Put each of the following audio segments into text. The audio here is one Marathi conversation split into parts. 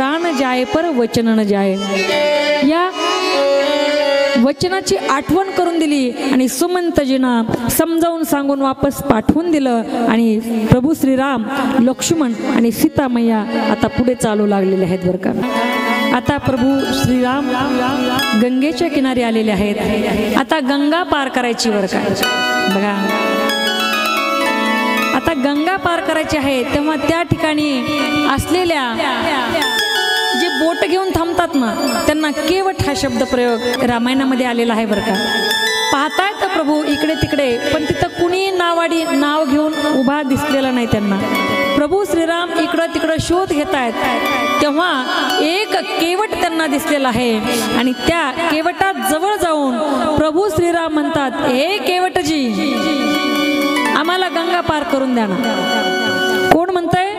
प्राण जाय पर वचन न जाय। या वचनाची आठवण करून दिली आणि सुमंतजींना समजावून सांगून वापस पाठवून दिलं आणि प्रभू श्रीराम, लक्ष्मण आणि सीतामैया आता पुढे चालू लागलेले आहेत बरं का। आता प्रभू श्रीराम गंगेच्या किनारी आलेले आहेत। आता गंगा पार करायची बरं का। बघा आता गंगा पार करायची आहे तेव्हा त्या ठिकाणी असलेल्या जे बोट घेऊन थांबतात ना त्यांना केवट हा शब्द प्रयोग रामायणामध्ये आलेला आहे बरं का। पाहताय तर प्रभू इकडे तिकडे पण तिथं कुणी नाव घेऊन उभा दिसलेला नाही त्यांना। प्रभू श्रीराम इकडं तिकडं शोध घेत आहेत तेव्हा एक केवट त्यांना दिसलेला आहे आणि त्या केवटात जवळ जाऊन प्रभू श्रीराम म्हणतात, हे केवटजी आम्हाला गंगा पार करून द्या ना। कोण म्हणतंय?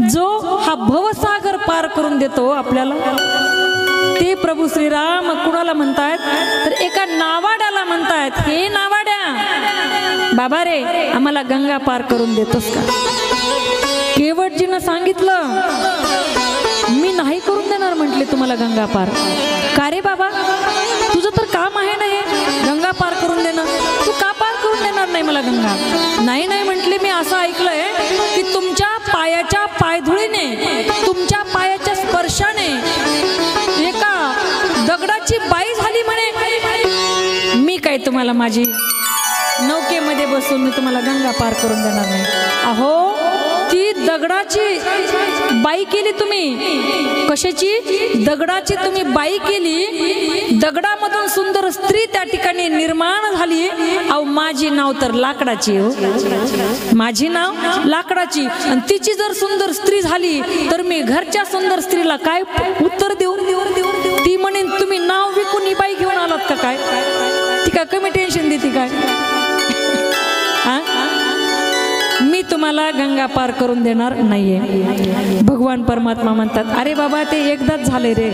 जो हा भवसागर पार करून देतो आपल्याला ते प्रभू श्रीराम कुणाला म्हणतायत तर एका नावाड्याला म्हणतायत, हे नावाड्या बाबा रे आम्हाला गंगा पार करून देतोस का? केवटजीनं सांगितलं, मी नाही करून देणार म्हटले तुम्हाला गंगा पार। का रे बाबा तुझं तर काम आहे ना हे गंगा पार करून देणं, तू का पार करून देणार नाही मला गंगा? नाही नाही म्हटले, मी असं ऐकलंय की तुमच्या पायाच्या पायधुळीने, तुमच्या पायाच्या स्पर्शाने एका दगडाची बाई झाली म्हणे। मी काय तुम्हाला माझी नौकेमध्ये बसून मी तुम्हाला गंगा पार करून देणार नाही। अहो ती दगडाची बाई केली तुम्ही, कशाची? दगडाची तुम्ही बाई केली, दगडामधून सुंदर स्त्री त्या ठिकाणी निर्माण झाली। अहो माझी नाव तर लाकडाची हो, माझी नाव लाकडाची आणि तिची जर सुंदर स्त्री झाली तर मी घरच्या सुंदर स्त्रीला काय उत्तर देऊ? ती म्हणेन तुम्ही नाव विकून ही बाई घेऊन आलात का काय? ती काय कमी टेन्शन देते काय? मी तुम्हाला गंगा पार करून देणार नाहीये। भगवान परमात्मा म्हणतात, अरे बाबा ते एकदाच झाले रे,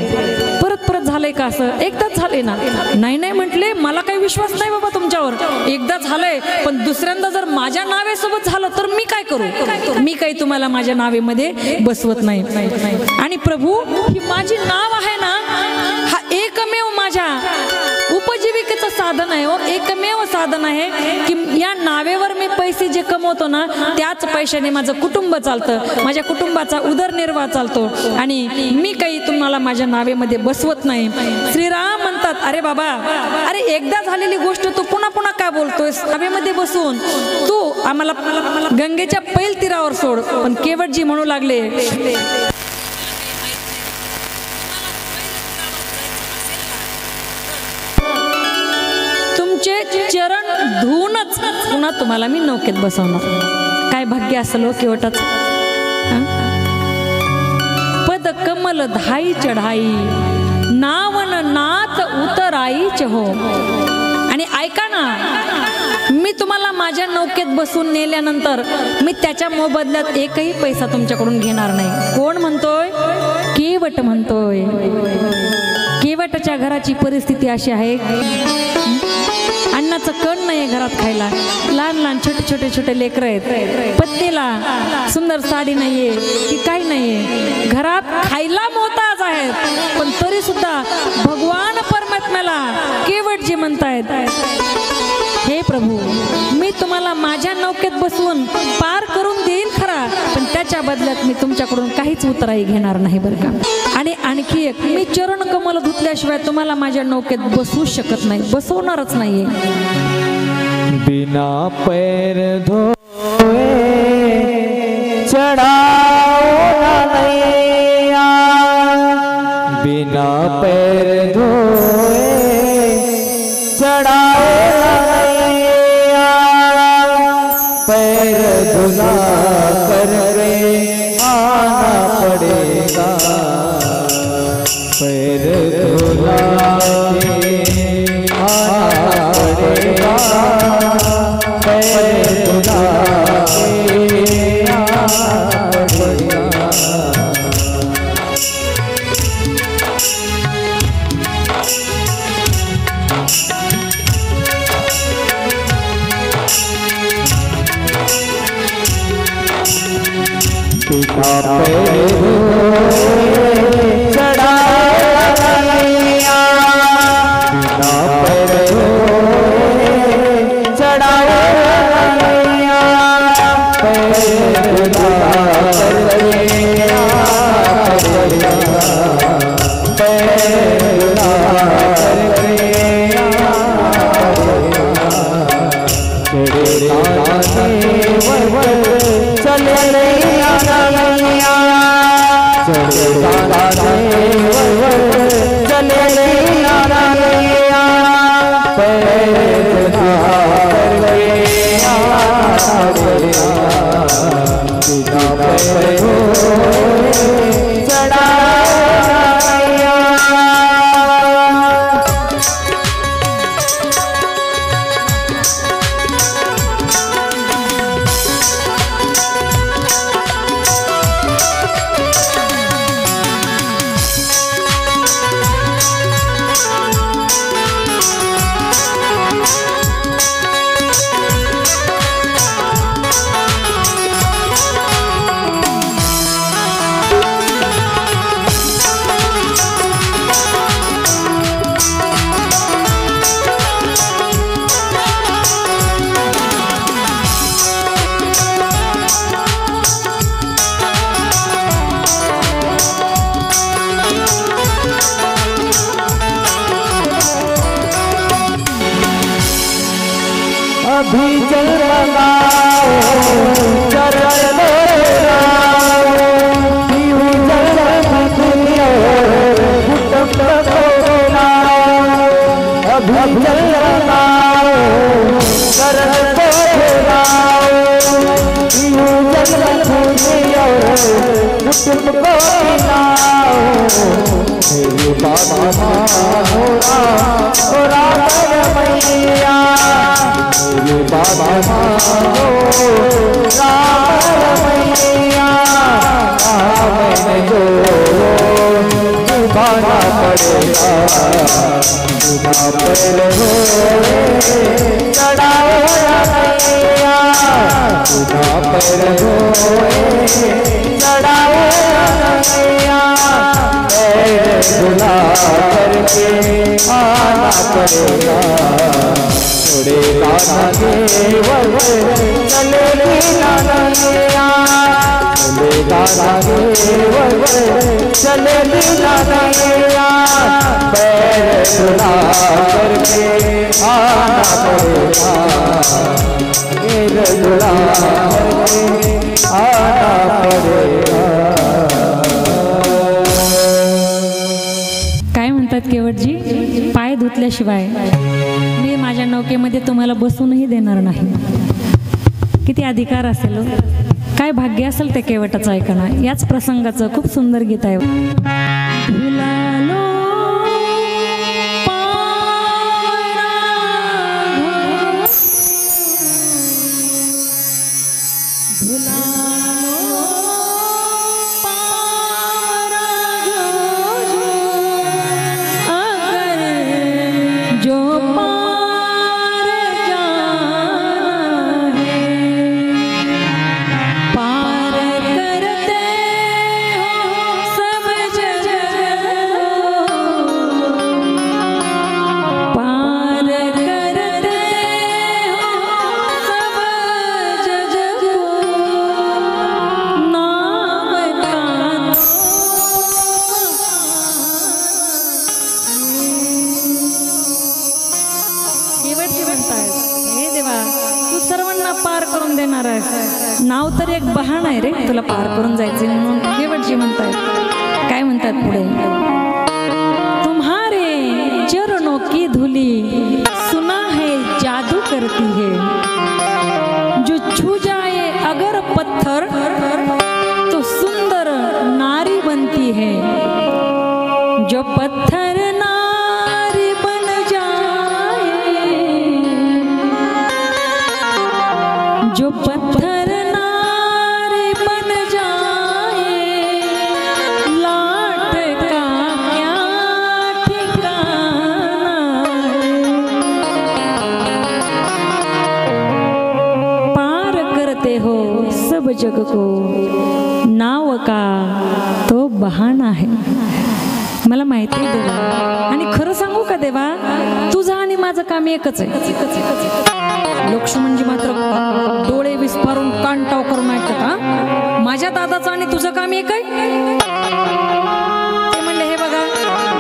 परत परत झालंय का? असं एकदाच झाले ना? नाही नाही म्हटले, मला काही विश्वास नाही बाबा तुमच्यावर, एकदा झालंय पण दुसऱ्यांदा जर माझ्या नावेसोबत झालं तर मी काय करू? मी काही तुम्हाला माझ्या नावेमध्ये बसवत नाही। आणि प्रभू ही माझी नाव आहे ना, हा एकमेव माझ्या उपजीविकेचं साधन आहे हो, एकमेव साधन आहे की या नावेवर मी पैसे जे कमवतो ना त्याच पैशाने माझं कुटुंब चालतं, माझ्या कुटुंबाचा उदरनिर्वाह चालतो आणि मी काही तुम्हाला माझ्या नावेमध्ये बसवत नाही। श्रीराम म्हणतात, अरे बाबा अरे एकदा झालेली गोष्ट तू पुन्हा पुन्हा काय बोलतोयस? नावेमध्ये बसून तू आम्हाला गंगेच्या पैल तीरावर सोड। पण केवटजी म्हणू लागले, चरण धुवूनच पुन्हा तुम्हाला मी नौकेत बसवणार। काय भाग्य असेल हो केवटाच। पद कमल धाई चढाई, नावन नाथ उतराईच हो। आणि ऐका ना, मी तुम्हाला माझ्या नौकेत बसून नेल्यानंतर मी त्याच्या मोबदल्यात एकही पैसा तुमच्याकडून घेणार नाही। कोण म्हणतोय? केवट म्हणतोय। केवटाच्या घराची परिस्थिती अशी आहे, अन्नाचं कण नाही घरात खायला, लहान लहान छोटे छोटे लेकरं आहेत, पत्नीला सुंदर साडी नाहीये की काही नाहीये, घरात खायला मोताज आहेत पण तरी सुद्धा भगवान परमात्म्याला केवटजी म्हणतायत, हे प्रभू मी तुम्हाला माझ्या नौकेत बसवून पार करून देईल खरा, पण त्याच्या बदल्यात मी तुमच्याकडून काहीच उतराई घेणार नाही बरं का। आणि आणखी एक, मी चरण कमल धुतल्याशिवाय तुम्हाला माझ्या नौकेत बसवू शकत नाही, बसवणारच नाहीये। बिना पैर धोए चढ़ाओ नैया, बिना पैर धोए चढ़ाओ नैया, पैर धुला कर रे आना पड़ेगा, पैर धुला के आना पड़ेगा, पैर धुला के आना पड़ेगा। पिता पैर अभी चल लगाओ चरण लगाओ पीहू चल दुनिया कुटुंब को लाओ अभी चल लगाओ चरण को लाओ पीहू चल दुनिया कुटुंब को लाओ मेरी बाबा होरा होरा मैया बाबा मानो राम मैया मैंने जो निभाना पड़ेगा निभा पर हो चढ़ाओ मैया निभा पर हो चढ़ाओ मैया बुला करके आना पड़ेगा छोड़े दादा देव चले दादा चले दादा देव चले दादा पैर बुला करके आना पड़ेगा पैर बुला करके आना पड़ेगा। काय म्हणतात केवटजी, पाय धुतल्याशिवाय मी माझ्या नौकेमध्ये तुम्हाला बसूनही देणार नाही. किती अधिकार असेल, काय भाग्य असेल ते केवटाचं ऐकणं. याच प्रसंगाचं खूप सुंदर गीत आहे. नाव तर एक बहाण आहे रे तुला पार करून जायचे म्हणून केवटजी म्हणतात. काय म्हणतात पुढे, तुम्हारे चरणों की धूली सुना है जादू करती है, जो छू जाए अगर पत्थर तो सुंदर नारी बनती है, जो पत्थर नारी बन जाए, जो पत्थर जग को नाव का तो बहाणा आहे. मला माहिती आहे देवा, आणि खरं सांगू का देवा, तुझं आणि माझं काम एकच आहे. लक्ष्मणजी मात्र डोळे विस्फारून कानटाव करून ऐकतात. का माझ्या दादाचं आणि तुझं काम एक आहे? ते म्हणले हे बघा,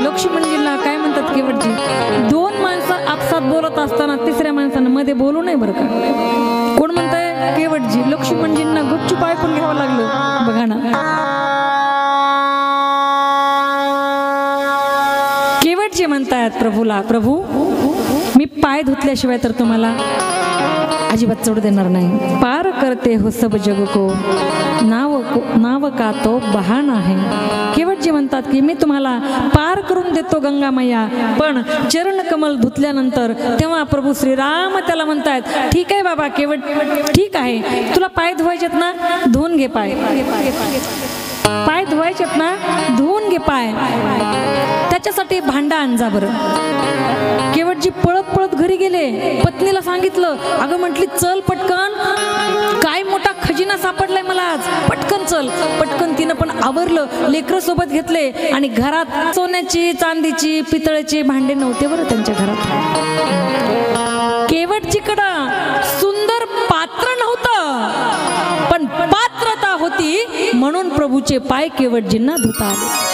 लक्ष्मणजीला काय म्हणतात केवटजी, दोन माणसं आपसात बोलत असताना तिसऱ्या माणसानं मध्ये बोलू नये बरं का. कोण म्हणतंय? केवटजी. लक्ष्मणजींना गुपचूप ऐकून घ्यावं लागलं. बघा ना, केवटजी म्हणतायत प्रभूला, प्रभू मी पाय धुतल्याशिवाय तर तुम्हाला अजिबात चढू देणार नाही. पार करते हो सब जग को, नाव का तो बहाना है. केवटजी म्हणतात की मी तुम्हाला पार करून देतो गंगा मैया, पण चरण कमल धुतल्यानंतर तेव्हा प्रभू श्रीराम त्याला म्हणतायत, ठीक आहे बाबा केवट, ठीक आहे, तुला पाय धुवायचेत ना, धुवून घे पाय. पाय धुवायचेत ना, धुवून घे पाय. त्याच्यासाठी भांडा आणजा बरं. केवटजी पळत पळत घरी गेले. पत्नीला सांगितलं, अगं म्हटली चल पटकन, काय मोठा खजिना सापडलाय मला आज, पटकन चल. पटकन तिनं पण आवरलं, लेकरं सोबत घेतले आणि घरात सोन्याची, चांदीची, पितळेची भांडे नव्हते बरं त्यांच्या घरात. केवटजीकडं सुंदर पात्र नव्हतं, पण पात्रता होती म्हणून प्रभूचे पाय केवटजींना धुता आले.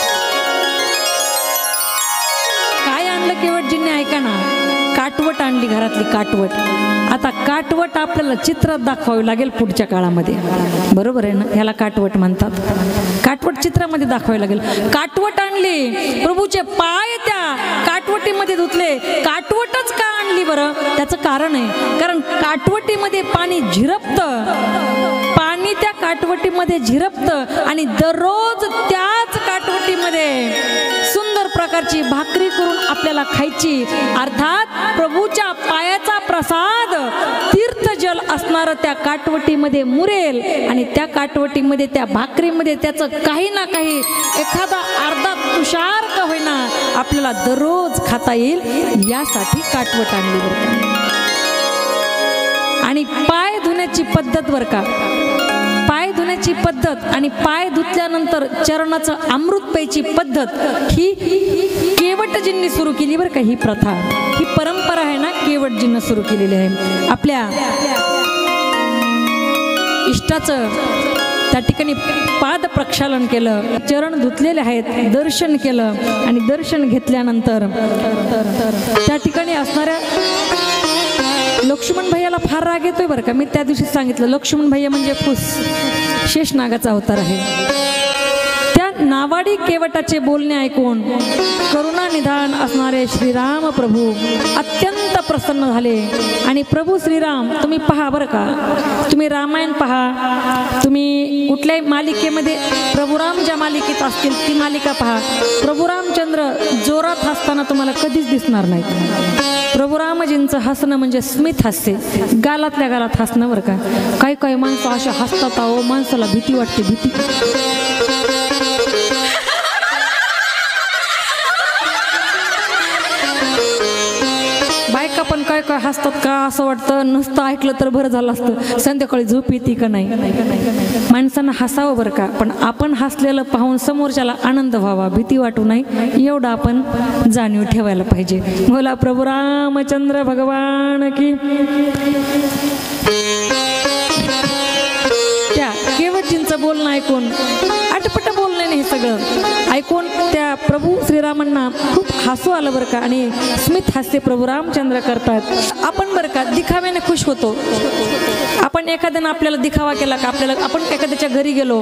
काय आणलं केवटजींनी ऐका ना, काटवट आणली घरातली, काटवट. आता काटवट आपल्याला चित्रात दाखवावी लागेल पुढच्या काळामध्ये, बरोबर आहे ना, ह्याला काटवट म्हणतात. काटवट चित्रामध्ये दाखवावी लागेल. काटवट आणली, प्रभूचे पाय त्या काटवटीमध्ये धुतले. काटवटच का आणली बरं, त्याचं कारण आहे, कारण काटवटीमध्ये पाणी झिरपतं, पाणी त्या काटवटीमध्ये झिरपतं आणि दररोज त्याच काटवटीमध्ये सुंदर प्रकारची भाकरी करून आपल्याला खायची. अर्थात प्रभूच्या पायाचा प्रसाद तीर्थजल असणारं त्या काटवटीमध्ये मुरेल आणि त्या काटवटीमध्ये, त्या भाकरीमध्ये त्याचं काही ना काही एखादा अर्धा तुषार का होईना आपल्याला दररोज खाता येईल, यासाठी काटवट आणली बरं. आणि पाय धुण्याची पद्धत बरं का, पाय धुण्याची पद्धत आणि पाय धुतल्यानंतर चरणाचं अमृत प्यायची पद्धत ही केवटजींनी सुरू केली बरं का. ही प्रथा, ही परंपरा आहे ना, केवटजींनी सुरू केलेली आहे. आपल्या इष्टाचं त्या ठिकाणी पाद प्रक्षालन केलं, चरण धुतलेले आहेत, दर्शन केलं आणि दर्शन घेतल्यानंतर त्या ठिकाणी असणाऱ्या लक्ष्मण भैयाला फार राग येतोय बरं का. मी त्या दिवशी सांगितलं, लक्ष्मण भैया म्हणजे फुस, शेषनागाचा अवतार आहे. त्या नावाडी केवटाचे बोलणे ऐकून करुणा निधान असणारे श्रीराम प्रभू अत्यंत प्रसन्न झाले. आणि प्रभू श्रीराम, तुम्ही पहा बरं का, तुम्ही रामायण पहा, तुम्ही कुठल्याही मालिकेमध्ये प्रभुराम ज्या मालिकेत असतील ती मालिका पहा, प्रभू रामचंद्र जोरात हसताना तुम्हाला कधीच दिसणार नाहीत. प्रभुरामजींचं हसणं म्हणजे स्मित हास्य, गालातल्या गालात हसणं बरं का. काही काही माणसं अशा हसतात, अहो माणसाला भीती वाटते, भीती. बायका पण काय काय हसतात का असं वाटतं, नुसतं ऐकलं तर बरं झालं असतं, संध्याकाळी झोप येते का नाही. माणसांना हसावं बरं का, पण आपण हसलेलं पाहून समोरच्याला आनंद व्हावा, भीती वाटू नये एवढं आपण जाणीव ठेवायला पाहिजे. बोला प्रभू रामचंद्र भगवान की. त्या केवटजींचं बोलणं ऐकून, आटपट बोलणं हे सगळं ऐकून त्या प्रभू श्रीरामांना खूप हसू आलं बरं का. आणि स्मित हास्य प्रभू रामचंद्र करतात. आपण बरं का दिखाव्याने खुश होतो. आपण एखाद्यानं आपल्याला दिखावा केला का, आपल्याला आपण एखाद्याच्या घरी गेलो,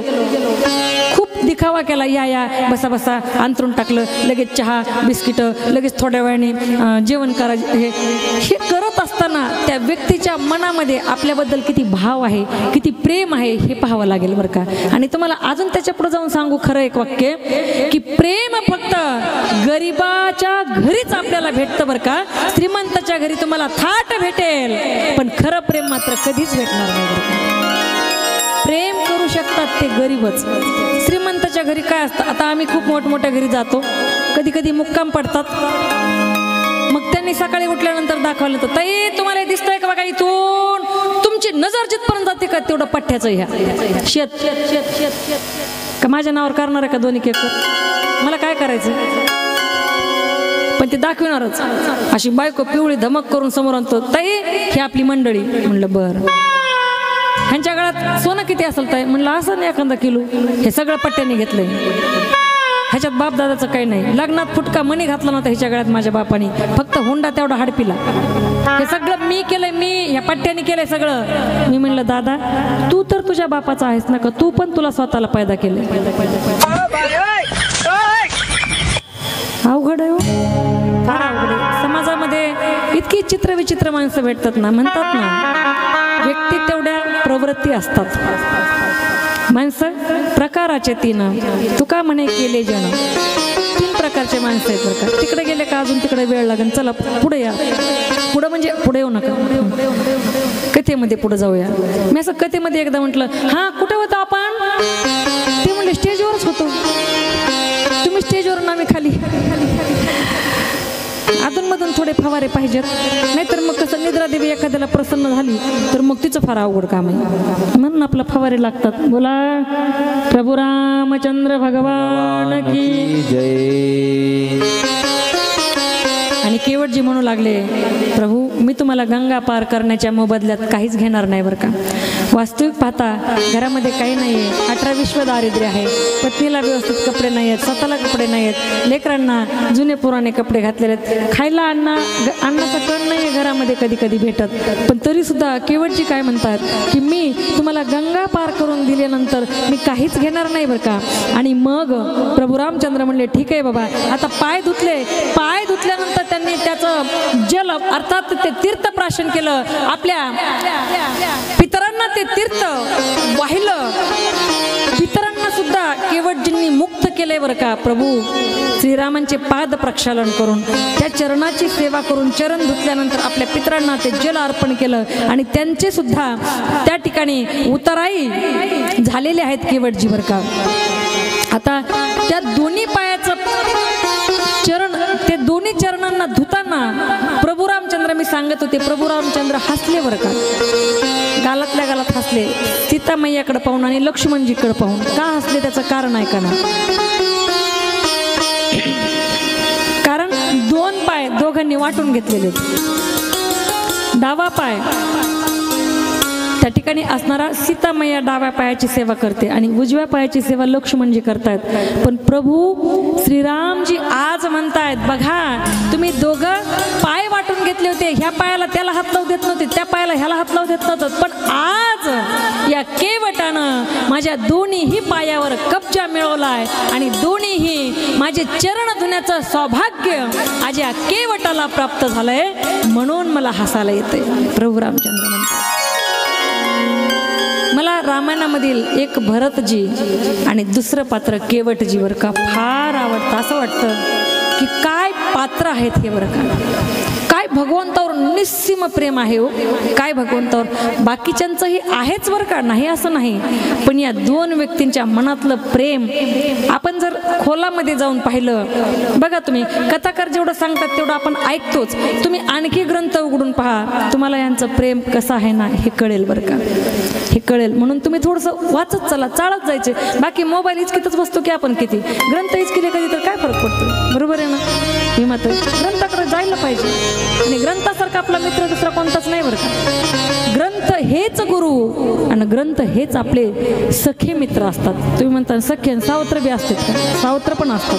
खूप दिखावा केला, या या बसा बसा, अंतरून टाकलं, लगेच चहा बिस्किटं, लगेच थोड्या वेळाने जेवण करा, हे करत असताना त्या व्यक्तीच्या मनामध्ये आपल्याबद्दल किती भाव आहे, किती प्रेम आहे हे पाहावं लागेल बरं का. आणि तुम्हाला अजून त्याच्या पुढे जाऊन सांगू खरं एक वाक्य, की प्रेम फक्त गरीबाच्या घरीच आपल्याला भेटतं बरं का. श्रीमंताच्या घरी तुम्हाला थाट भेटेल, पण खरं प्रेम मात्र कधीच भेटणार नाही बरं का. प्रेम करू शकतात ते गरीबच. श्रीमंताच्या घरी काय असतं, आता आम्ही खूप मोठमोठ्या घरी जातो, कधी कधी मुक्काम पडतात, मग त्यांनी सकाळी उठल्यानंतर दाखवलं तर ताई तुम्हाला दिसतंय का बघा, इथून तुमची नजर जिथपर्यंत जाते का तेवढं पठ्ठ्याचं ह्या शेत का माझ्या नावावर करणार आहे का 2 एकर, मला काय करायचं, पण ते दाखवणारच. अशी बायको पिवळी धमक करून समोर आणतो, ताई ही आपली मंडळी. म्हणलं बरं, ह्यांच्या गळ्यात सोनं किती असेल ताई, म्हणलं असं नाही 1 किलो. हे सगळं पट्ट्याने घेतलंय, ह्याच्यात बाप दादाचं काही नाही. लग्नात फुटका मणी घातला नव्हता ह्याच्या गळ्यात माझ्या बापाने, फक्त हुंडा तेवढा हाडपिला. हे सगळं मी केलंय, मी ह्या पट्ट्याने केलंय सगळं. मी म्हणलं दादा तू तर तुझ्या बापाचा आहेस ना का, तू पण तुला स्वतःला पैदा केले. अवघड आहे हो. विचित्र विचित्र माणसं भेटतात ना, म्हणतात ना व्यक्ती तेवढ्या प्रवृत्ती असतात. माणसं प्रकाराचे 3 तुका म्हणे केले जण. 3 प्रकारचे माणसं आहेत बरं का. तिकडे गेले का अजून तिकडे वेळ लागेल, चला पुढे या. पुढं म्हणजे पुढे येऊ नका, कथेमध्ये पुढे जाऊया. मी असं कथेमध्ये एकदा म्हटलं, हां कुठे होतो आपण? ते म्हणले स्टेजवरच होतो. तुम्ही स्टेजवरून आम्ही खाली. अधूनमधून थोडे फवारे पाहिजेत, नाहीतर मग कसं निद्रा देवी एखाद्याला प्रसन्न झाली तर मग तिचं फार अवघड काम आहे. म्हणून आपलं फवारे लागतात. बोला प्रभू रामचंद्र भगवान की जय. आणि केवटजी म्हणू लागले, प्रभू मी तुम्हाला गंगा पार करण्याच्या मोबदल्यात काहीच घेणार नाही बरं का. वास्तविक पाहता घरामध्ये काही नाही आहे, 18-20 दारिद्र्य आहे, पत्नीला व्यवस्थित कपडे नाही आहेत, स्वतःला कपडे नाही आहेत, लेकरांना जुने पुराणे कपडे घातलेले आहेत, खायला अन्नाचा कण नाही आहे घरामध्ये कधी कधी भेटत. पण तरीसुद्धा केवटजी काय म्हणतात की मी तुम्हाला गंगा पार करून दिल्यानंतर मी काहीच घेणार नाही बरं का. आणि मग प्रभू रामचंद्र म्हणले, ठीक आहे बाबा, आता पाय धुतल्यानंतर त्यांनी त्याचं जल अर्थात ते तीर्थप्राशन केलं. आपल्या पितरांना ते तीर्थ वाहिलं. पितरांना सुद्धा केवटजींनी मुक्त केले बरं का. प्रभू श्रीरामांचे पाद प्रक्षालन करून त्या चरणाची सेवा करून चरण धुतल्यानंतर आपल्या पितरांना ते जल अर्पण केलं आणि त्यांचे सुद्धा त्या ठिकाणी उतराई झालेले आहेत केवटजी बरं का. आता त्या दोन्ही पायाचं चरण, ते दोन्ही चरणांना धुताना प्रभू रामचंद्र, मी सांगत होते, प्रभू रामचंद्र हसले बरं का. गालातल्या गालात हसले, सीता मैयाकडे पाहून आणि लक्ष्मणजीकडे पाहून. का हसले त्याचं कारण ऐका ना. कारण 2 पाय दोघांनी वाटून घेतलेले. डावा पाय त्या ठिकाणी असणारा सीता मैया डाव्या पायाची सेवा करते आणि उजव्या पायाची सेवा लक्ष्मणजी करतायत. पण प्रभू श्रीरामजी आज म्हणतायत, बघा तुम्ही दोघं पाय वाटून घेतले होते, ह्या पायाला त्याला हात लावू देत नव्हते, त्या पायाला ह्याला हात लावू देत नव्हतं, पण आज या केवटानं माझ्या दोन्हीही पायावर कब्जा मिळवलाय आणि दोन्हीही माझे चरण धुण्याचं सौभाग्य आज या केवटाला प्राप्त झालंय, म्हणून मला हसायला येते. प्रभू रामचंद्र म्हणतात. मला रामायणामधील एक भरतजी आणि दुसरं पात्र केवटजी बरं का फार आवडतं. असं वाटतं की काय पात्र आहेत हे बरं का. काय भगवंतावर निस्सीम प्रेम आहे हो, काय भगवंतावर. बाकीच्यांचंही आहेच बरं का, नाही असं नाही, पण या 2 व्यक्तींच्या मनातलं प्रेम आपण जर खोलामध्ये जाऊन पाहिलं, बघा तुम्ही कथाकार जेवढं सांगतात तेवढं आपण ऐकतोच. तुम्ही आणखी ग्रंथ उघडून पहा, तुम्हाला यांचं प्रेम कसं आहे ना हे कळेल बरं का, हे कळेल. म्हणून तुम्ही थोडंसं वाचत चला, चाळत जायचे. बाकी मोबाईल इचकीतच बसतो की आपण किती, ग्रंथ इचकीले कधी तर काय फरक पडतो, बरोबर आहे ना. मी मात्र ग्रंथाकडे जायला पाहिजे आणि ग्रंथासारखा आपला मित्र दुसरा कोणताच नाही बरं का. ग्रंथ हेच गुरु आणि ग्रंथ हेच आपले सखे मित्र असतात. तुम्ही म्हणता सखे सावत्र बी असतात का? सावत्र पण असतात.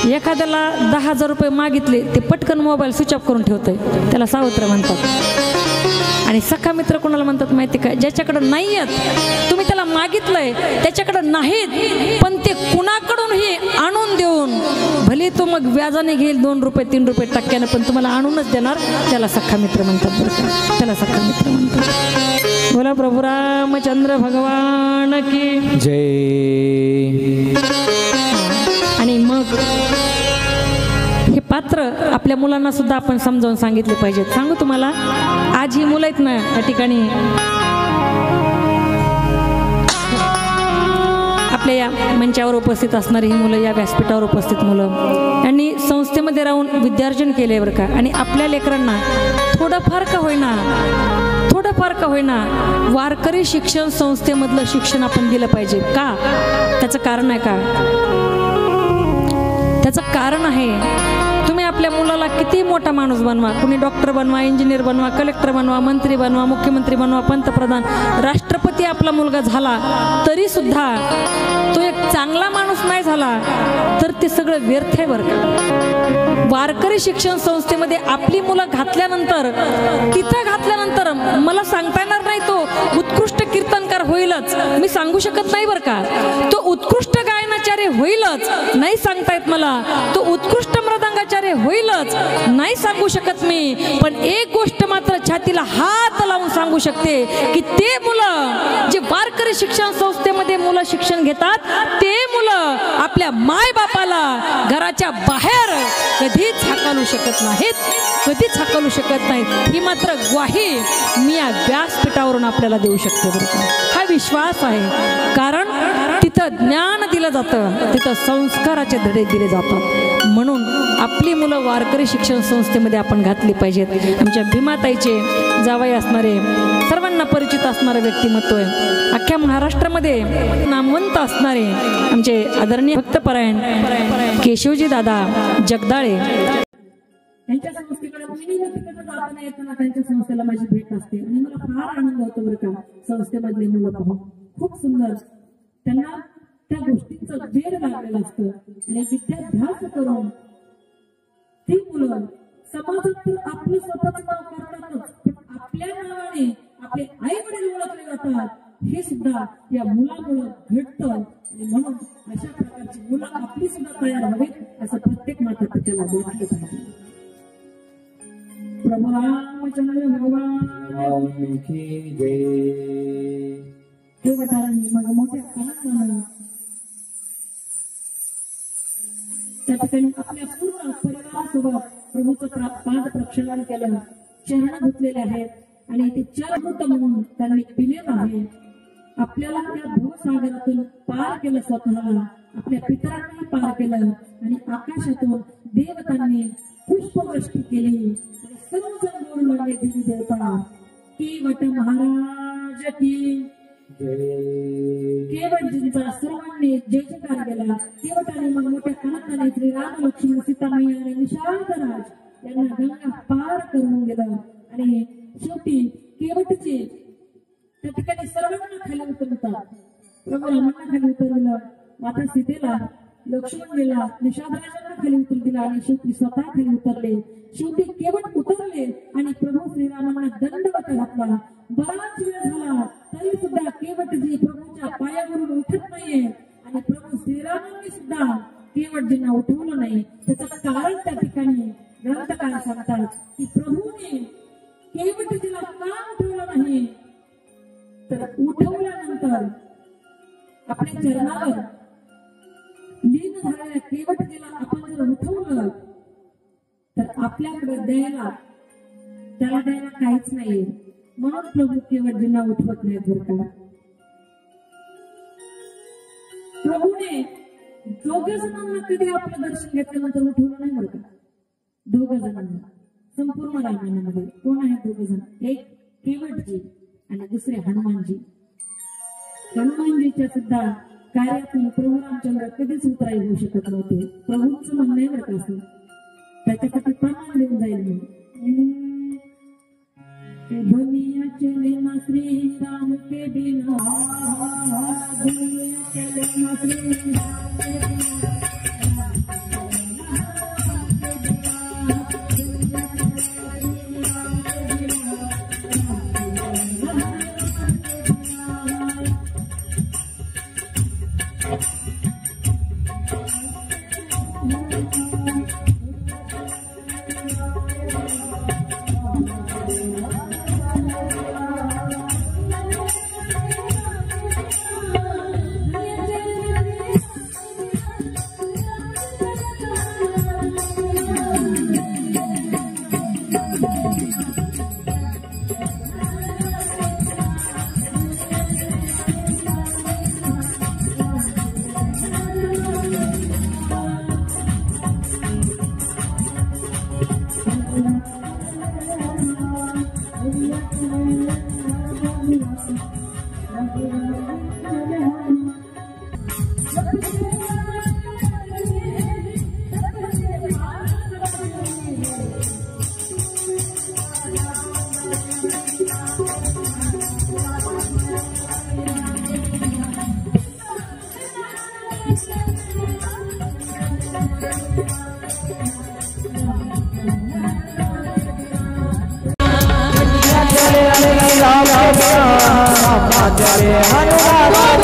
एखाद्याला 10,000 रुपये मागितले, ते पटकन मोबाईल स्विच ऑफ करून ठेवतोय, त्याला सावत्र म्हणतात. आणि सखा मित्र कोणाला म्हणतात माहिती का? ज्याच्याकडं नाही आहेत, तुम्ही त्याला मागितलंय, त्याच्याकडं नाहीत, पण ते कुणाकडूनही आणून देऊन, भले तो मग व्याजाने घेईल 2 रुपये 3 रुपये टक्क्यानं, पण तुम्हाला आणूनच देणार, त्याला सखा मित्र म्हणतात बरं का. त्याला सखा मित्र म्हणतात. बोला प्रभू रामचंद्र भगवान की जय. आणि मग हे पात्र आपल्या मुलांना सुद्धा आपण समजावून सांगितले पाहिजेत. सांगू तुम्हाला, आज ही मुलं आहेत ना या ठिकाणी, आपल्या या मंचावर उपस्थित असणारी ही मुलं, या व्यासपीठावर उपस्थित मुलं, यांनी संस्थेमध्ये राहून विद्यार्जन केले बरं का. आणि आपल्या लेकरांना थोडंफार का होईना वारकरी शिक्षण संस्थेमधलं शिक्षण आपण दिलं पाहिजे. का? त्याचं कारण आहे का? त्याचं कारण आहे, तुम्ही आपल्या मुलाला किती मोठा माणूस बनवा, कुणी डॉक्टर बनवा, इंजिनियर बनवा, कलेक्टर बनवा, मंत्री बनवा, मुख्यमंत्री बनवा, पंतप्रधान, राष्ट्रपती आपला मुलगा झाला तरी सुद्धा तो एक चांगला माणूस नाही झाला तर ते सगळं व्यर्थ आहे बरं का. वारकरी शिक्षण संस्थेमध्ये आपली मुलं घातल्यानंतर, तिथं घातल्यानंतर मला सांगता येणार नाही तो उत्कृष्ट कीर्तनकार होईलच, मी सांगू शकत नाही बरं का. तो उत्कृष्ट गायनाची मृदंगाचार्य होईलच नाही सांगतायत मला, तो उत्कृष्ट मृदंगाचार्य होईलच नाही सांगू शकत मी, पण एक गोष्ट मात्र छातीला हात लावून सांगू शकते की ते मुलं जे वारकरी शिक्षण संस्थेमध्ये मुलं शिक्षण घेतात ते मुलं आपल्या माय बापाला घराच्या बाहेर कधीच हाकलू शकत नाहीत, कधीच हाकलू शकत नाहीत. ही मात्र ग्वाही मी या व्यासपीठावरून आपल्याला देऊ शकते बरं का. हा विश्वास आहे, कारण तिथं ज्ञान दिलं जातं, तिथं संस्काराचे धडे दिले जातात. म्हणून आपली मुलं वारकरी शिक्षण संस्थेमध्ये आपण घातली पाहिजेत. आमच्या भीमाताईचे जावई असणारे, सर्वांना परिचित असणारं व्यक्तिमत्व आहे. अख्ख्या महाराष्ट्रामध्ये नामवंत असणारे आमचे आदरणीय भक्तपरायण केशवजी दादा जगदाळे त्यांच्या संस्थेकडे जाताना येताना त्यांच्या संस्थेला माझी भेट असते आणि मला फार आनंद होतो बरं का. संस्थेमधले मुलं पाहून खूप सुंदर, त्यांना त्या गोष्टींचं वेळ लागलेलं असतं आणि विद्याभ्यास करून ती मुलं समाजात तर आपलं स्वतःच नाव करतातच, पण आपल्या नावाने आपले आई वडील ओळखले जातात हे सुद्धा या मुलामुळं घडतं. आणि म्हणून अशा प्रकारची मुलं आपली सुद्धा तयार हवीत असं प्रत्येक माता पित्याला बोलले पाहिजे. प्रभू रामचंद्र भगवान की जय. हे वटारांनी मग मोठ्या आनंदानं त्या ठिकाणी आपल्या पूर्ण परिवारासोबत प्रभूचं पाद प्रक्षालन केलं, चरण धुतलेले आहेत आणि ते चरणृत म्हणून त्यांनी पिलेलं आहे. आपल्याला त्या भवसागरातून पार केलं, स्वतःला आपल्या पितरांनी पार केलं आणि आकाशातून देवतांनी पुष्पवृष्टी केली आणि सर्वजण बोलू लागले देवी देवता केवट महाराज की केवटजींचा सर्वांनी जय जयकार केला. केवटाने मग मोठ्या आनंदाने श्री राम लक्ष्मण सीतामय्या आणि निषादराज यांना गंगा पार करून गेलं आणि शेवटी केवटचे त्या ठिकाणी सर्वांना खाली उतरवतात. प्रभू रामांना खाली उतरवलं, माता सीतेला, लक्ष्मण गेला, निषादराजांना खाली उतर दिला आणि शेवटी स्वतः खाली उतरले. शेवटी केवट उतरले आणि प्रभू श्रीरामांना दंडवत घातला. बराच वेळ झाला तरी सुद्धा केवटजी प्रभूच्या पायावरून उठत नाहीये आणि प्रभू श्रीरामांनी सुद्धा केवटजींना उठवलं नाही. त्याचं कारण त्या ठिकाणी ग्रंथकार सांगतात की प्रभूने केवटजीला का उठवलं नाही, तर उठवल्यानंतर आपल्या चरणावर लीन झालेल्या केवटजीला आपण जर उठवलं तर आपल्याकडे द्यायला त्याला द्यायला काहीच नाहीये, म्हणून प्रभू केवटजींना उठवत नाहीत बरं का. प्रभूने दोघ जणांना कधी आपलं दर्शन घेतल्यानंतर उठवलं नाही बरं का. दोघ जणांना संपूर्ण रामायणामध्ये कोण आहे दोघ जण, एक केवटजी आणि दुसरे हनुमानजी. हनुमानजीच्या सुद्धा कार्यातून प्रभू रामचंद्र कधीच उतराई होऊ शकत नव्हते. प्रभूंचं म्हणणं आहे बरं का असं, त्याच्यासाठी प्रमाण देऊन जाईल मी. दुनिया चले ना श्री राम के बिना, दुनिया चले ना श्री राम के बिना. जय हनुमान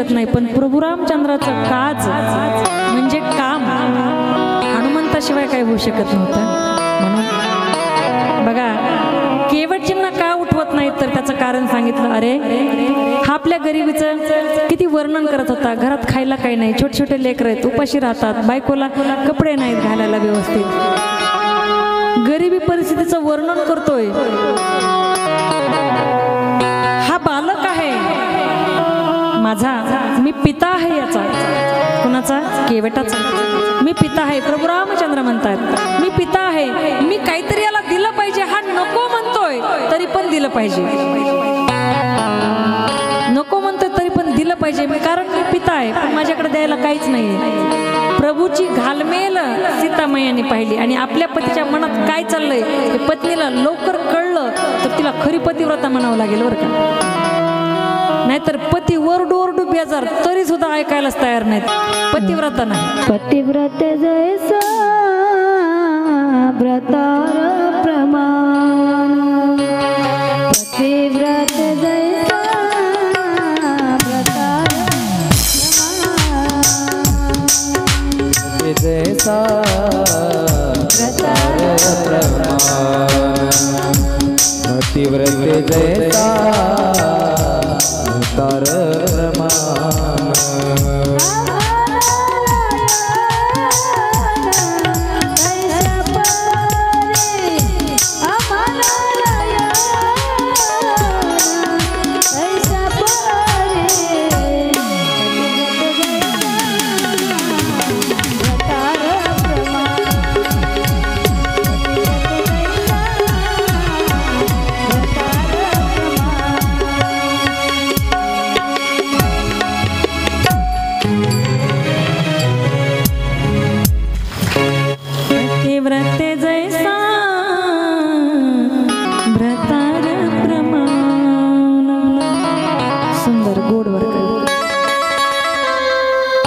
शकत नाही, पण प्रभू रामचंद्राचं काज म्हणजे काम हनुमंताशिवाय काय होऊ शकत नव्हतं. म्हणून बघा, केवटजींना का उठवत नाहीत तर त्याचं कारण सांगितलं. अरे हा आपल्या गरिबीचं किती वर्णन करत होता. घरात खायला काही नाही, छोटे छोटे लेकरं आहेत, उपाशी राहतात, बायकोला कपडे नाहीत घालायला व्यवस्थित, गरिबी परिस्थितीचं वर्णन करतोय. हा बालक आहे माझा, मी पिता आहे याचा. कुणाचा? केवटाचा. मी पिता आहे. प्रभू रामचंद्र म्हणतात मी पिता आहे, मी काहीतरी याला दिलं पाहिजे. हा नको म्हणतोय तरी पण दिलं पाहिजे, नको म्हणतोय तरी पण दिलं पाहिजे, कारण मी पिता आहे, पण माझ्याकडे द्यायला काहीच नाहीये. प्रभूची घालमेल सीतामायाने पाहिली आणि आपल्या पतीच्या मनात काय चाललंय हे पत्नीला लवकर कळलं तर तिला खरी पतिव्रता म्हणावं लागेल बरं का. नाहीतर पती ओरडू ओरडू बेजार तरी सुद्धा ऐकायलाच तयार नाहीत. पतिव्रता नाही. पतिव्रत जैसा व्रतार प्रमाण, पतिव्रत जैसा व्रतार प्रमाण, जैसा पतिव्रत जैसा व्रतार प्रमाण.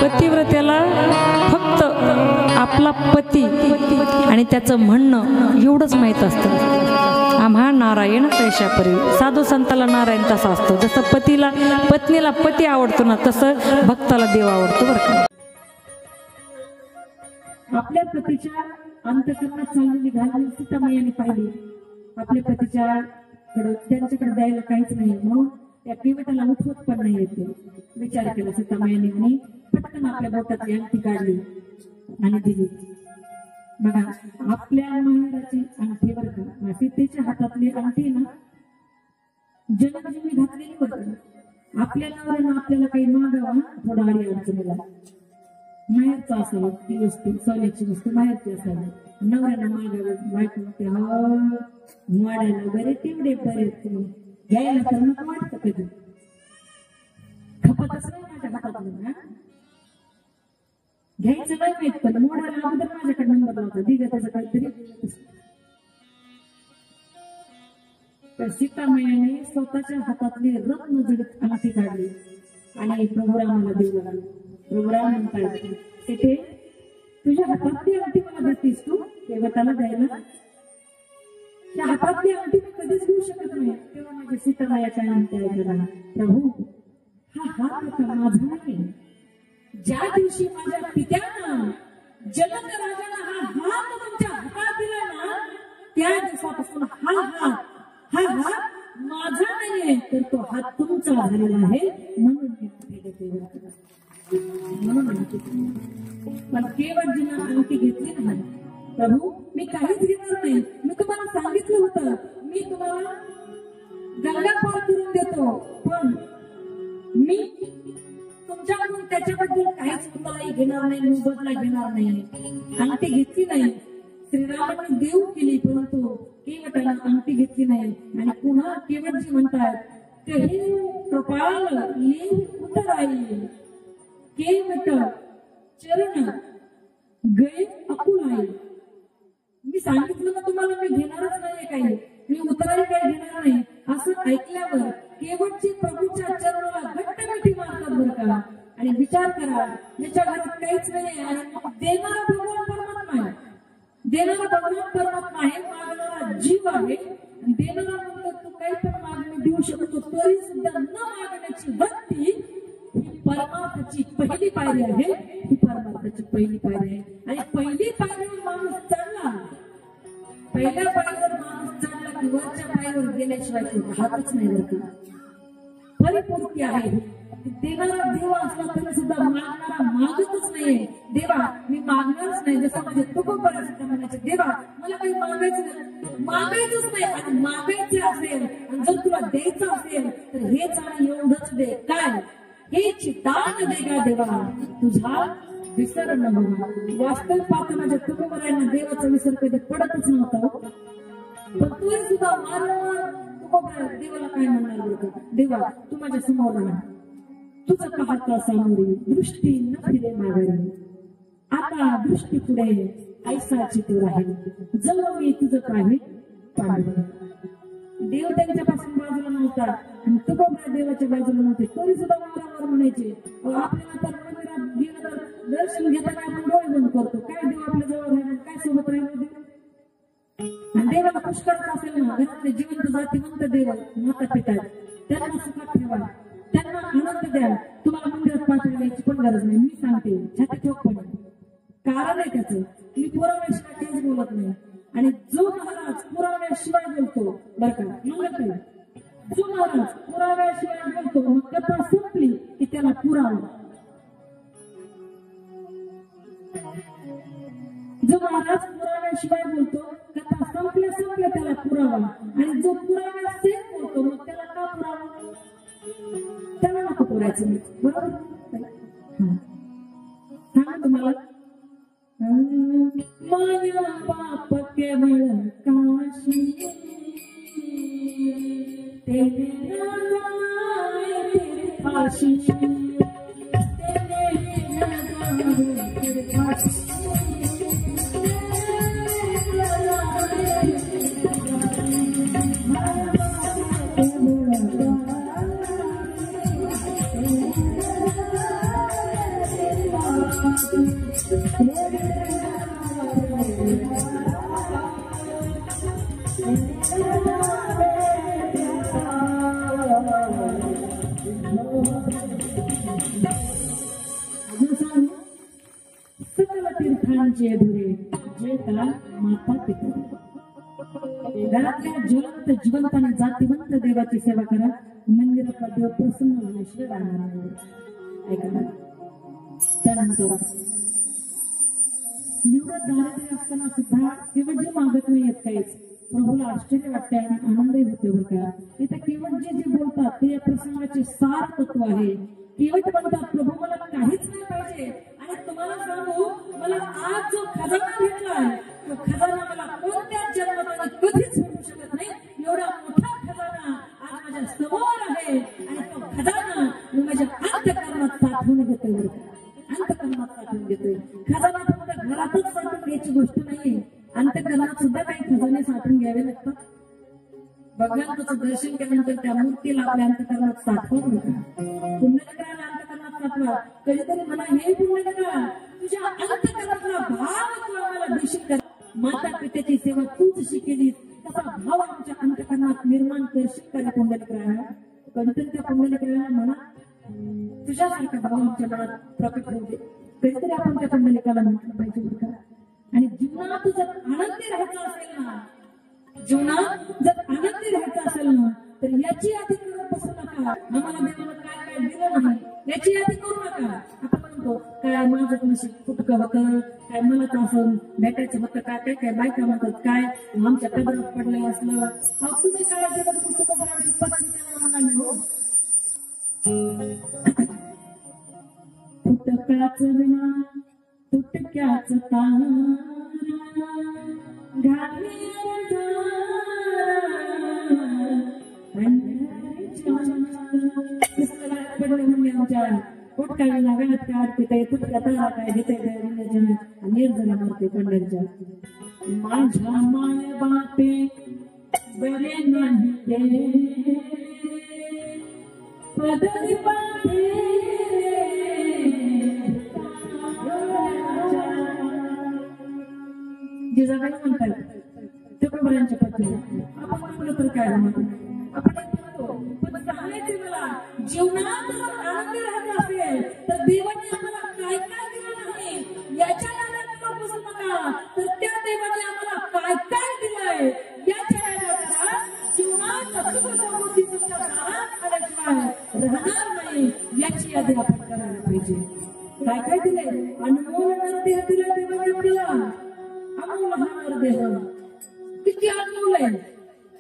पतिव्रतेला फक्त आपला पती आणि त्याचं म्हणणं एवढंच माहीत असतं. आम्हा नारायण तैशापरी. साधू संताला नारायण तसा असतो. जसं पत्नीला पती आवडतो ना, तसं भक्ताला देव आवडतो बरं का. आपल्या पतीच्या अंतःकरणात चाललेली घालून सीतामायाने पाहिली. आपल्या त्यांच्याकडे द्यायला काहीच नाही, म्हणून त्या केवटाला उठवत पण नाही येते. विचार केला सीतामायाने आणि पटकन आपल्या बोटातली अंगठी काढली आणि दिली. बघा, आपल्या माहेराची अंगठी बरं का, सीतेच्या हातातली अंगठी ना जनकजींनी घातलेली होती. आपल्या नवऱ्यानं आपल्याला काही मागावं थोडा आडी अडचणीला, माहेरचा असावं ती वस्तू, सोन्याची वस्तू माहेरची असावी. नवऱ्यानं मागावं, बायको म्हणते हो वाढायला बरे तेवढे बरे, घ्यायला तर नको वाटतं कधी. खपतच नाही माझ्या हातातून, घ्यायचं नाही माहित, पण मोडायला अगोदर माझ्याकडे नंबर लावता दिग त्याचं काहीतरी. तर सीतामायाने स्वतःच्या हातातली रत्न जडीत अंगठी काढली आणि प्रभू रामाला देऊ लागली. प्रभू राम म्हणतात तिथे तुझ्या हातातली अंगठी मला देतीस तू देवताला द्यायला? त्या हातातली अंगठी मी कधीच घेऊ शकत नाही. तेव्हा माझ्या सीतामाया काय म्हणते ऐकला, प्रभू हा हात होता माझा नाही. ज्या दिवशी माझ्या पित्यानं जनक राजाला हा हात तुमच्या हातात दिला ना, त्या दिवसापासून हा हात माझा नाहीये, तर तो हात तुमचा झालेला आहे. म्हणून मी देते, म्हणून पण केवटजींना अंगठी घेतली नाही. प्रभू मी काहीच घेणार नाही, मी तुम्हाला सांगितलं होतं मी तुम्हाला गंगा पार करून देतो, पण मी तुमच्याकडून त्याच्याबद्दल काहीच कुठलाही घेणार नाही, मोबदला घेणार नाही. अंगठी घेतली नाही. श्रीरामाने देव केली, परंतु केवटाला अंगठी घेतली नाही. आणि पुन्हा केवटजी म्हणतात कही कपाळ लेन उतराई, केवट चरण गए अकुलाई. मी सांगितलं ना तुम्हाला मी घेणारच नाही काही, मी उतराई काही घेणार नाही. असं ऐकल्यावर केवटची प्रभूच्या चरणाला घट्ट मिठी मारतात बरं का. आणि विचार करा, ज्याच्या घरात काहीच नाही आणि देणारा भगवान परमात्मा आहे, देणारा भगवान परमात्मा आहे, मागणारा जीव आहे. देणारा म्हणतो तू काही पण मागणी देऊ शकतो, तरी सुद्धा न मागण्याची वृत्ती ही परमार्थाची पहिली पायरी आहे, ही परमार्थाची पहिली पायरी आहे. आणि पहिली पायरीवर माणूस चढला, पहिल्या पायरीवर माणूस चढला की वरच्या पायरीवर गेल्याशिवाय तो राहतच नाही. बरं का, परिपूर्ती आहे. देणारा देव असला तरी सुद्धा मागणारा मागतच नाहीये. देवा मी मागणारच नाही, जसं म्हणजे तुकोबरा सुद्धा म्हणायचे, देवा मला काही मागायचं नाही, मागायचंच नाही. आणि मागायचे असेल आणि जर तुला द्यायचं असेल तर हेच आणि एवढंच दे. काय? हेच दान दे गा देवा, तुझा विसर न होणार. वास्तव पाहता माझ्या तुकोबरांना देवाचा विसर कधी पडतच नव्हता. पण तू सुद्धा वारंवार तुकोबरा देवाला काय म्हणणार? बरं का, देवा तू माझ्या समोर राहा, तुझं पाहता सामोरी दृष्टी न फिरे माघारी. आता दृष्टी पुढे ऐसाची तो राहील, जवळ मी तुझं पाहे पाहिलं. देव त्यांच्यापासून बाजूला नव्हता आणि तुकोबरा देवाच्या बाजूला नव्हते, तरी सुद्धा वारंवार म्हणायचे. आपल्याला तर मंदिरात गेलं तर दर्शन घेताना आपण डोळे बंद करतो, काय देव आपल्या जवळ राहिला, काय सोबत राहिलं देव. आणि देवाला खुश करत असेल ना, घरातले जिवंत जातीवंत देव माता पिता त्यांना सुखात ठेवा, त्यांना आनंद द्या. तुम्हाला मंदिरात पाठवायला यायची पण गरज नाही. मी सांगते छाती ठोकपणे, कारण आहे त्याचं. मी पुराव्याशिवाय काहीच बोलत नाही. आणि जो महाराज पुराव्याशिवाय बोलतो, बरं का म्हणत नाही, जो महाराज पुराव्याशिवाय बोलतो मग कथा संपली की त्याला पुरावा. जो महाराज पुराव्याशिवाय बोलतो, कथा संपल्या संपल्या त्याला पुरावा. आणि जो पुराव्यासहित बोलतो मग त्याला का पुरावा? त्याला नको पुरायचं. बरोबर सांगा तुम्हाला, माया बाप केवळ काशी तेरे राजाए तेरे काशी, तेरे राजाए तेरे काशी. सकल तीर्थांचे धुरे जे त्याला माता पिता. घरातल्या ज्वलंत जिवंत आणि जातीवंत देवाची सेवा करा, मंदिरातला देव प्रसन्न होण्याशिवाय राहणार नाही. ऐका ना, त्यानंतर एवढं दारिद्र्य असताना सुद्धा केवळ जे मागत नाही येत काहीच, प्रभूला आश्चर्य वाटते आणि आनंदही होते. बरं का, इथे केवळ जे बोलतात ते या प्रसंगाचे सार तत्व आहे. केवळ म्हणतात प्रभू मला काहीच नाही पाहिजे. आणि तुम्हाला सांगू, मला आज जो खजाना भेटलाय तो खजाना मला कोणत्याच जन्मात कधीच भेटू शकत नाही. एवढा मोठा खजाना आज माझ्या समोर आहे आणि तो खजाना मी माझ्या अंतःकरणात साठवून घेतोय. बरं का, अंतःकरणात साठवून घेतोय. खजाना फक्त घरातच साठवून घ्यायची गोष्ट नाहीये, अंतःकरणात सुद्धा काही खजाने साठवून घ्यावे लागतात. भगवंताचं दर्शन केल्यानंतर त्या मूर्तीला आपल्या अंतःकरणात साठवून नका. पुण्यनगराला अंतःकरणात साठवा. कधीतरी म्हणा, हे पुण्यनगरा तुझ्या अंतःकरणातला भाव तू आम्हाला दर्शन कर. माता पित्याची सेवा तूच शिकेलीस, तसा भाव आमच्या अंतःकरणात निर्माण करशील का पुण्यनगरा. कधीतरी त्या पुण्यनगराला म्हणा, तुझ्यासारखा भाव आमच्या मनात प्रकट होऊ दे. कधीतरी आपण त्या पुण्यनगराला म्हटलं पाहिजे. आणि जीवनात जर आनंदी राहायचं असेल ना, जीवनात जर आनंदी राहायचं असेल ना, तर याची यादी करून बसू नका. आम्हाला देवाला काय काय दिलं नाही याची यादी करू नका. आपण म्हणतो काय माझं नशीब फुटकं होतं, काय मला असं भेटायचं होतं, काय काय काय बायका म्हणतात काय आमच्या पदरात पडलं असलं. तुम्ही काय देवाला फुटकं करायची पत्नी त्याला म्हणाली हो. फुटकाच विना तुटक्याच तारा पोटकाळी लागत काय पिता तुटका तारा काय घेते निर्जला मारते पंढरीच्या. माझ्या माय बापे बरे नाही पदरी बापे जिजाबाई म्हणतात तुकोबरांच्या पत्नी. आपण म्हणलं तर काय आपण म्हणतो मग सांगायचे मला जीवनात जर आनंदी राहायचं असेल तर देवाने आम्हाला काय काय दिलं नाही याच्या नादात बसू नका, तर त्या देवाने आम्हाला काय काय दिलंय याच्या नादात राहा. जीवनात सुख समृद्धी तुमच्या दारात आल्याशिवाय राहणार नाही याची यादी आपण करायला पाहिजे. काय काय दिलंय? अनमोल नरदेह दिला देवाने आपल्याला. अमोल हा नरदेह किती अनमोल आहे.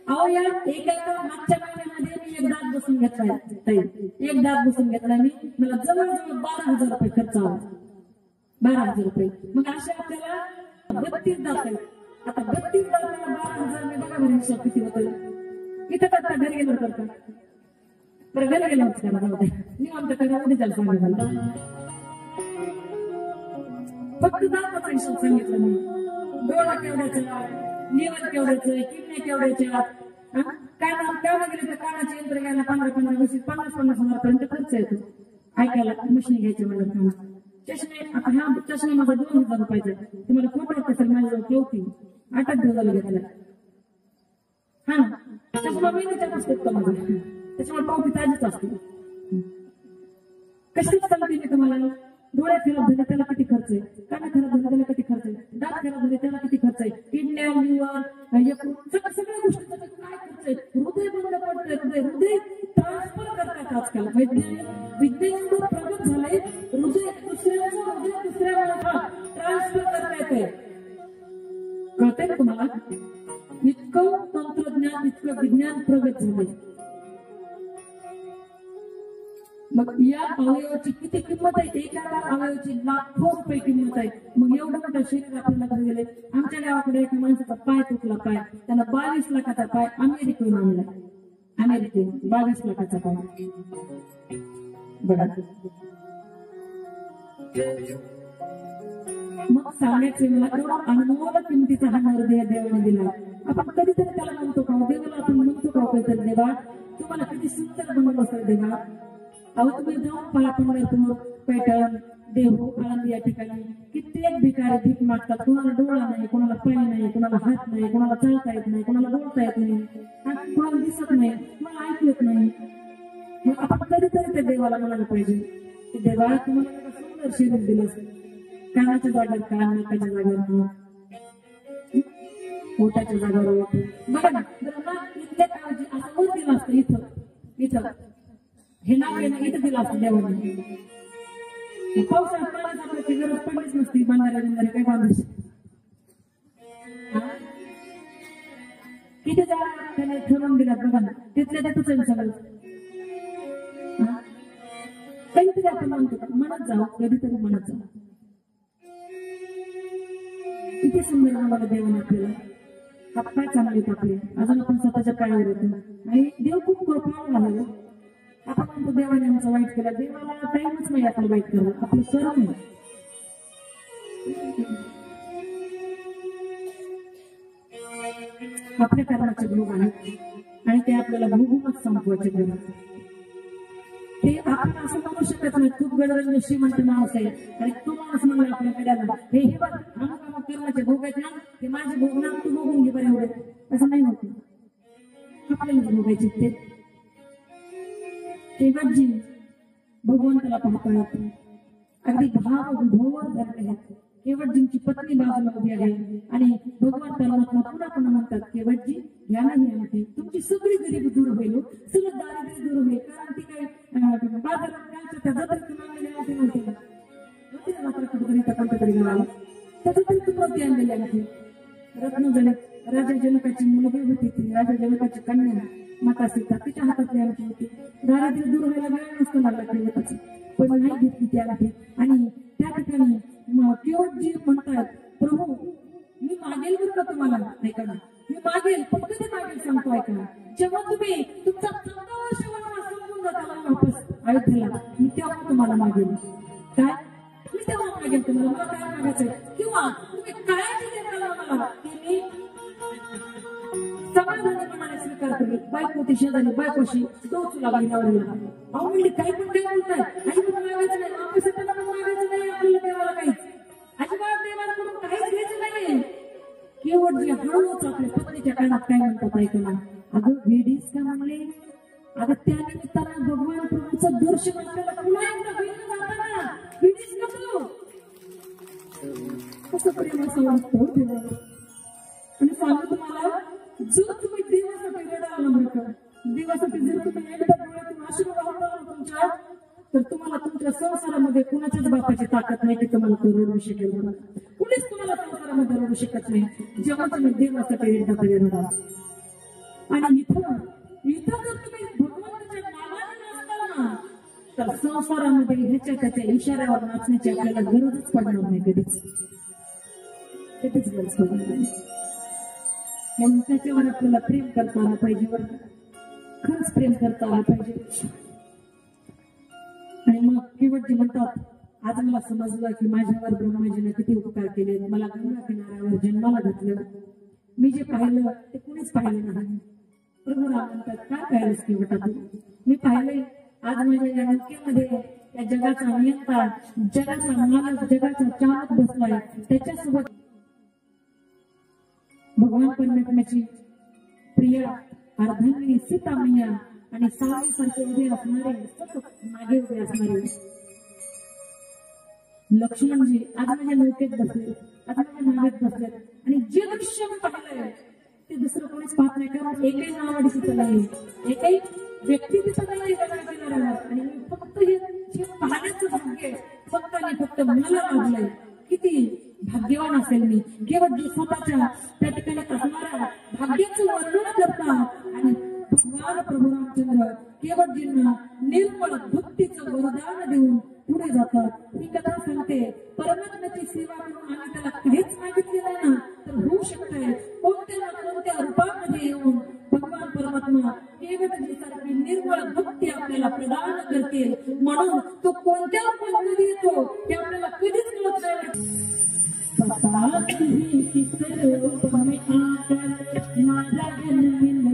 अहो या एका मागच्या महिन्यामध्ये मी एक दात बसून घेतलाय, एक दात बसून घेतलाय मी. मला जवळजवळ 12,000 रुपये खर्च आला. 12,000 रुपये. मग असे आपल्याला 32 दात आहेत. आता 32 दाताला 12,000 मी बघा बरं हिशोब किती होतं. इथं करता घरी गेलो करता बरं घरी गेलो करा जाऊ दे निवांत करा उद्या त्याला सांगा मला. फक्त दाताचा हिशोब सांगितलं मी. डोळा केवढ्याचा, लिव्हर केवढ्याचं, किडनी केवढ्याच्या, काना गेले तर कानाचे यंत्र घ्यायला 50,000 पर्यंत खर्च येतो. ऐकायला मशीन घ्यायचे मला. चष्मे आता हा चष्मा माझा 2,000 रुपयाचा. तुम्हाला फोटो असेल माझ्याजवळ ठेवती 8 दिवसाला घेतला. हा चष्मा महिन्याच्या पुस्तक माझा, त्याच्यामुळे पावती ताजीच असते. कशी सांगते मी तुम्हाला. डोळे खराब झाले त्याला किती खर्च आहे, कान खराब झाले त्याला किती खर्च आहे, दात खराब झाले त्याला किती खर्च आहे, किडन्या, लिव्हर, सगळ्या गोष्टीचा काय खर्च आहे. हृदय बंद पडतंय, हृदय ट्रान्सफर करतात आजकाल. विज्ञान प्रगत झालंय. हृदय दुसऱ्याचं हृदय दुसऱ्या माणसाला ट्रान्सफर करता येते. कळतंय ना तुम्हाला. इतकं तंत्रज्ञान, इतकं विज्ञान प्रगत झालंय. मग या अवयवाची किती किंमत आहे. एका अवयवाची लाखो रुपये किंमत आहे. मग एवढं मोठं शरीर आपल्याला घरी गेले. आमच्या गावाकडे एका माणसाचा पाय तुटला, पाय त्याला 22 लाखाचा पाय अमेरिकेहून आणला. अमेरिकेहून 22 लाखाचा पाय. बघा मग सांगायचं मला एवढा अनमोल किमतीचा हा नरदेह देवाने दिला. आपण कधीतरी त्याला म्हणतो का देवाला, आपण म्हणतो का कधीतरी देवा तुम्हाला किती सुंदर बनवलं असेल देवा. अहो तुम्ही जाऊन पहा पंढरपूर, पैठण, देहू, आळंदी या ठिकाणी कित्येक भिकारी भीक मागतात. कोणाला डोळा नाही, कोणाला पाय नाही, कोणाला हात नाही, कोणाला चालता येत नाही, कोणाला बोलता येत नाही, कोणाला दिसत नाही, कोणाला ऐकू येत नाही. मग आपण कधीतरी त्या देवाला म्हणायला पाहिजे की देवा तुम्हाला सुंदर शरीर दिलं. कानाच्या जागेवर कान, नाकाच्या जागेवर पोटाच्या जागेवर बघा ना. इथल्या काळजी असं वर दिलं असतं. इथं हे नाव आहे ना, इथं दिलं असतं देवाने. पावसाळ्यात पाण्याची आपल्याची गरज पडलीच नसती. बांधारे काय बांधायची किती जागा त्याने ठरवून दिल्यात बघा ना. तिथल्या त्यातच आहे सगळं. काहीतरी आपण म्हणत जाऊ, कधीतरी म्हणत जाऊ. किती सुंदर आम्हाला देवाने आपल्याला हातपाय चांगले टाकले. अजून आपण स्वतःच्या पायावर येतो आणि देव खूप कृपाळू आहे. आपण म्हणतो देवाने आमचं वाईट केलं. देवाला टाइमच नाही आपलं वाईट करायला. आपलं सर्व नाही. आपल्या कर्माचे भोग आहेत आणि ते आपल्याला भोगूनच संपवायचे गरज. ते आपण असं म्हणू शकत नाही खूप गडरंग श्रीमंत माणूस आहे आणि तो माणूस म्हणला आपल्याकडे आला हे बघ अमुक कर्माचे भोग आहेत ना, ते माझे भोग ना, तू भोगून घे बरं एवढे. असं नाही होत. आपल्याला भोगायचे ते बाजी भगवंताला पाहतात. अगदी भावभोवर झाले आहेत. केवटजींची पत्नी बाजूला उभी आहे आणि भगवंताला पुन्हा पुन्हा म्हणतात केवटजी घ्या नाही आणते, तुमची सगळी गरिबी दूर होईल, सगळं दारिद्र्य दूर होईल. कारण ती काय बाजारात त्या जत्रेत मागलेले नव्हते ना मात्र कुठेतरी त्या कोणत्यातरी गावाला त्याचं तरी तुमची आणलेली आहे. रत्नजनक राजा जनकाची मुलगी होती ती. राजा जनकाची कन्या माता सीता तिच्या हातातली आणखी होती. दारिद्र्य दूर व्हायला वेळ नसतो लागला केवटाचा, पण नाही घेतली ती आणखी. आणि त्या ठिकाणी केवटजी म्हणतात प्रभू मी मागेल बरं का तुम्हाला. ऐका ना, मी मागेल पण कधी मागेल सांगतो. ऐका ना, जेव्हा तुम्ही तुमचा 14 वर्ष वनवास संपून जाताना वापस अयोध्येला मी तेव्हा तुम्हाला मागेल. काय मी तेव्हा मागेल तुम्हाला. मला काय मागायचंय किंवा तुम्ही काय देताना मला ते मी समाधानीपणाने स्वीकार करेल. बायकोती शेजारी बायकोशी तो तुला बाईला अहो म्हणजे काही पण काय बोलताय. अजिबात मागायचं नाही, वापस येताना पण मागायचं नाही आपल्याला देवाला काहीच. अजिबात देवाकडून काहीच घ्यायचं नाही. केवळ जे हळूच आपल्या पत्नीच्या कानात काय म्हणतात ऐकला, अगं वेडीस का म्हणले आता त्या निमित्तानं भगवान प्रभूचं दर्शन आपल्याला पुन्हा एकदा होईल जाताना विडीच नको कसं प्रेमाचं वाटतं देवाला. आणि सांगू तुम्हाला जर तुम्ही देवासाठी रडाल ना बरं का, देवासाठी जर तुम्ही एकदा डोळ्यातून अश्रू वाहता तुमच्या, तर तुम्हाला तुमच्या संसारामध्ये कुणाच्याच बापाची ताकद नाही की तुम्हाला तो रडू शकेल. कुणीच तुम्हाला संसारामध्ये रडू शकत नाही जेव्हा तुम्ही देवासाठी एकदा तरी रडाल. आणि इथं जर तुम्ही भगवंताच्या नावाने नाचताल ना, तर संसारामध्ये ह्याच्या त्याच्या इशाऱ्यावर नाचण्याची आपल्याला गरजच पडणार नाही कधीच गरज पडणार नाही. म्हणून त्याच्यावर आपल्याला प्रेम करता आलं पाहिजे बरं का, खरंच प्रेम करता आलं पाहिजे. आणि मग केवटजी म्हणतात, आज मला समजलं की माझ्यावर ब्रह्माजीने किती उपकार केले, मला गंगा किनाऱ्यावर जन्माला घातलं, मी जे पाहिलं ते कुणीच पाहिलं नाही. प्रभू राम म्हणतात, काय पाहिलंस केवटा तू? मी पाहिलंय आज माझ्या या नौकेमध्ये या जगाचा नियंता, जगाचा मालक, जगाचा चालक बसलाय, त्याच्यासोबत भगवान परमेश्वराची प्रिया अर्धांगिनी सीता मैया आणि सावलीसारखे उभे असणारे, सतत मागे उभे असणारे लक्ष्मणजी आज माझ्या नौकेत बसले, आज माझ्या नावेत बसलेत. आणि जे दृश्य मी पाहिलंय ते दुसरं कोणीच पाहत नाही, कारण एकही नावाडी तिथं नाही, एकही व्यक्ती तिथं नाही गंगा किनाऱ्यावर. आणि मी फक्त हे पाहण्याचं भाग्य फक्त आणि फक्त मला लाभलंय. किती भाग्यवान असेल मी, केवटजी स्वतःच्या त्या ठिकाणी असणाऱ्या भाग्याचं वर्णन करतात. आणि भगवान प्रभू रामचंद्र केवटजींना निर्मळ भक्तीचं वरदान देऊन पुढे जातात. ही कथा सांगते, परमात्म्याची सेवा करून आम्ही त्याला काहीच मागितलेलं ना, तर होऊ शकतंय कोणत्या ना कोणत्या रूपामध्ये येऊन भगवान परमात्मा केवटजी सारखी निर्मळ भक्ती आपल्याला प्रदान करते. म्हणून तो कोणत्या रूपामध्ये येतो हे आपल्याला कधीच कळत नाही. पता नहीं किस रूप में आकर मारा जन्म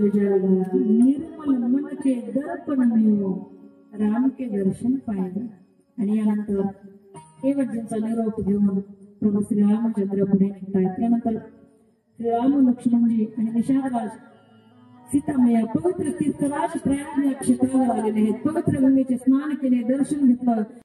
लगाएगा, निर्मल मन के दर्पण में राम के दर्शन पाहिजे. आणि यानंतर केवटजींचा निरोप घेऊन प्रभू श्रीरामचंद्र पुढे निघतायत. त्यानंतर श्रीराम, लक्ष्मणजी आणि निषादराज, सीतामैया पवित्र तीर्थराज प्रयाग या क्षेत्रावर आलेले आहेत. पवित्र गंगेचे स्नान केले, दर्शन घेतलं.